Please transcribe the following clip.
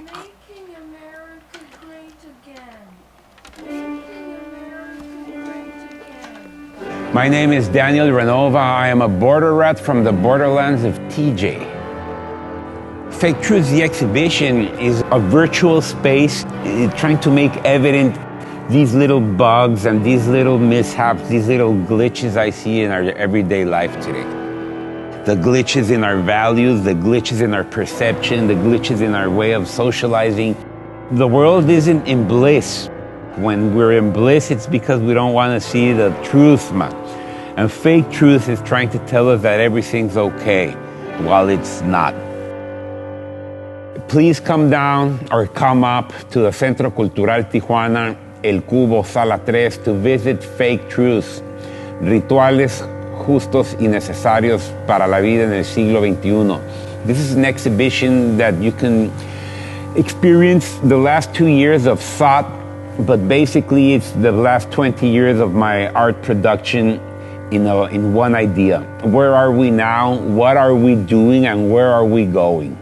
Making America great again. Making America great again. My name is Daniel Ruanova. I am a border rat from the borderlands of TJ. Fake Truths, the exhibition, is a virtual space trying to make evident these little bugs and these little mishaps, these little glitches I see in our everyday life today. The glitches in our values, the glitches in our perception, the glitches in our way of socializing. The world isn't in bliss. When we're in bliss, it's because we don't want to see the truth, man. And fake truth is trying to tell us that everything's okay, while it's not. Please come down or come up to the Centro Cultural Tijuana, El Cubo, Sala 3, to visit Fake Truths, rituales justos y necesarios para la vida en el siglo XXI. This is an exhibition that you can experience the last 2 years of thought, but basically it's the last 20 years of my art production in one idea. Where are we now? What are we doing? And where are we going?